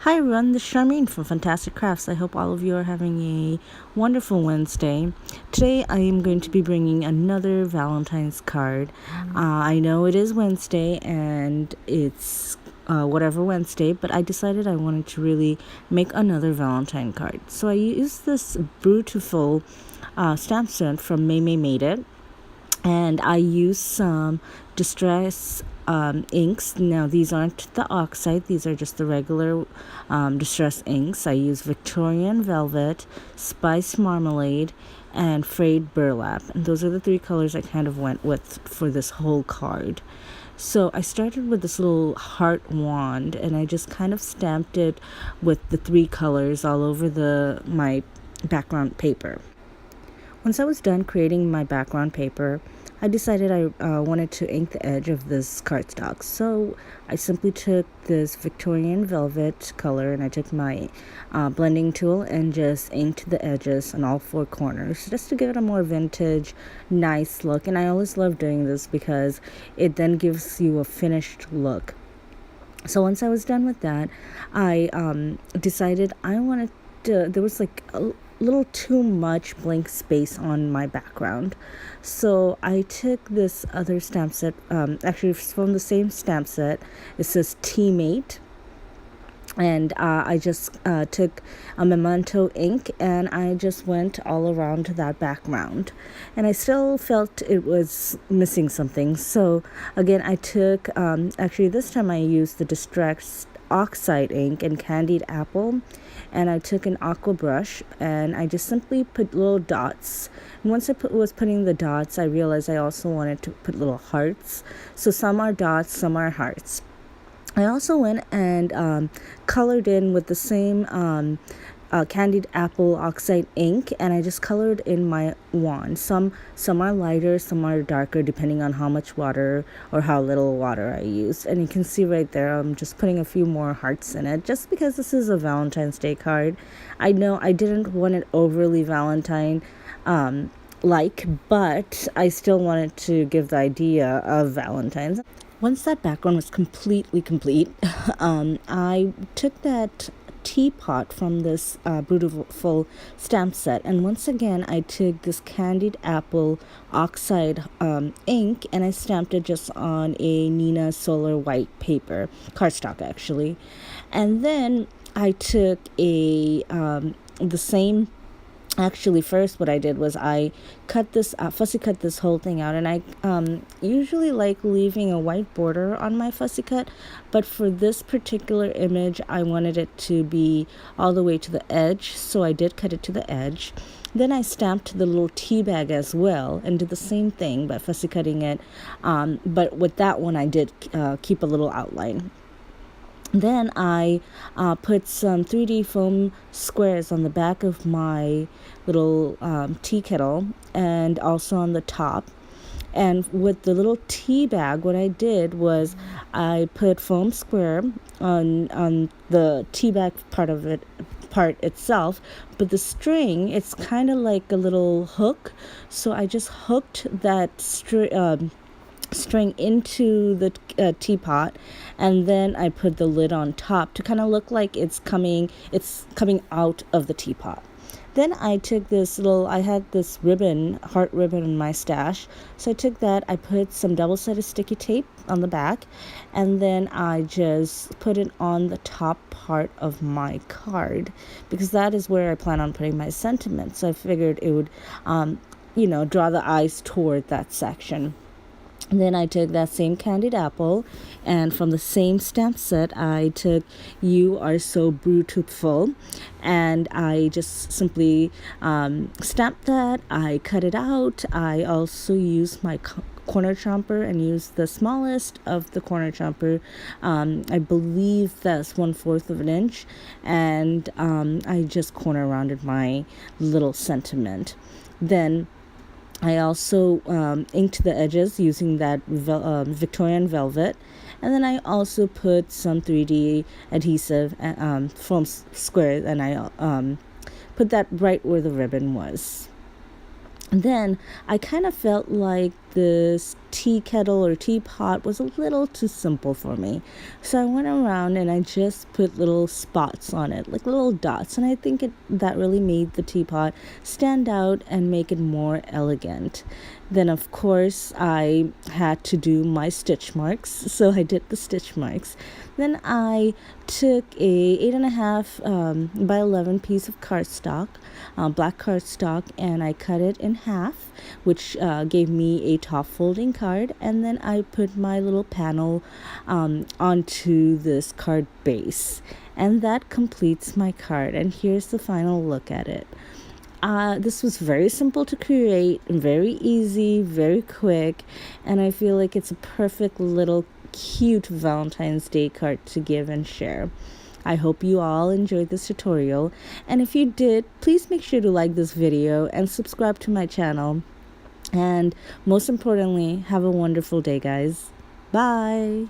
Hi everyone, this is Charmaine from Fantastic Crafts. I hope all of you are having a wonderful Wednesday. Today I am going to be bringing another Valentine's card. I know it is Wednesday and it's whatever Wednesday, but I decided I wanted to really make another Valentine card. So I used this Brewtiful stamp set from May Made It. And I use some distress inks. Now these aren't the oxide, these are just the regular distress inks. I use Victorian Velvet, Spice Marmalade, and Frayed Burlap, and those are the three colors I kind of went with for this whole card. So I started with this little heart wand, and I just kind of stamped it with the three colors all over my background paper. Once I was done creating my background paper, I decided I wanted to ink the edge of this cardstock. So I simply took this Victorian Velvet color and I took my blending tool and just inked the edges on all four corners just to give it a more vintage, nice look. And I always love doing this because it then gives you a finished look. So once I was done with that, I decided I wanted to, there was like a little too much blank space on my background. So I took this other stamp set, actually it's from the same stamp set. It says Teammate. And I just took a Memento ink and I just went all around that background. And I still felt it was missing something. So again, I took, actually this time I used the Distress Oxide ink and Candied Apple. And I took an aqua brush and I just simply put little dots. And once I was putting the dots, I realized I also wanted to put little hearts. So some are dots, some are hearts. I also went and colored in with the same Candied Apple Oxide ink, and I just colored in my wand. Some are lighter, some are darker, depending on how much water or how little water I used. And you can see right there, I'm just putting a few more hearts in it, just because this is a Valentine's Day card. I know I didn't want it overly Valentine but I still wanted to give the idea of Valentine's. Once that background was completely complete, I took that teapot from this Brewtiful stamp set, and once again I took this Candied Apple Oxide ink and I stamped it just on a Nina Solar white paper, cardstock actually. And then I took the same. Actually, first what I did was I fussy cut this whole thing out, and I usually like leaving a white border on my fussy cut, but for this particular image I wanted it to be all the way to the edge, so I did cut it to the edge. Then I stamped the little tea bag as well and did the same thing by fussy cutting it, but with that one I did keep a little outline. Then I put some 3D foam squares on the back of my little tea kettle and also on the top. And with the little tea bag, what I did was I put foam square on the tea bag part itself, but the string, it's kind of like a little hook. So I just hooked that string into the teapot, and then I put the lid on top to kind of look like it's coming out of the teapot. Then I took I had this heart ribbon in my stash, so I took that, I put some double-sided sticky tape on the back, and then I just put it on the top part of my card, because that is where I plan on putting my sentiments. So I figured it would, draw the eyes toward that section. Then I took that same Candied Apple, and from the same stamp set, I took You Are So Brewtiful, and I just simply stamped that. I cut it out. I also used my corner chomper and used the smallest of the corner chomper. I believe that's 1/4 of an inch, and I just corner rounded my little sentiment. Then I also inked the edges using that Victorian Velvet, and then I also put some 3D adhesive foam squares, and I put that right where the ribbon was. And then I kind of felt like this tea kettle or teapot was a little too simple for me. So I went around and I just put little spots on it, like little dots, and I think that really made the teapot stand out and make it more elegant. Then of course I had to do my stitch marks, so I did the stitch marks. Then I took a 8.5 by 11 piece of cardstock, black cardstock, and I cut it in half, which gave me a top folding card. And then I put my little panel onto this card base, and that completes my card. And here's the final look at it. This was very simple to create, very easy, very quick, and I feel like it's a perfect little cute Valentine's Day card to give and share. I hope you all enjoyed this tutorial, and if you did, please make sure to like this video and subscribe to my channel. And most importantly, have a wonderful day, guys. Bye.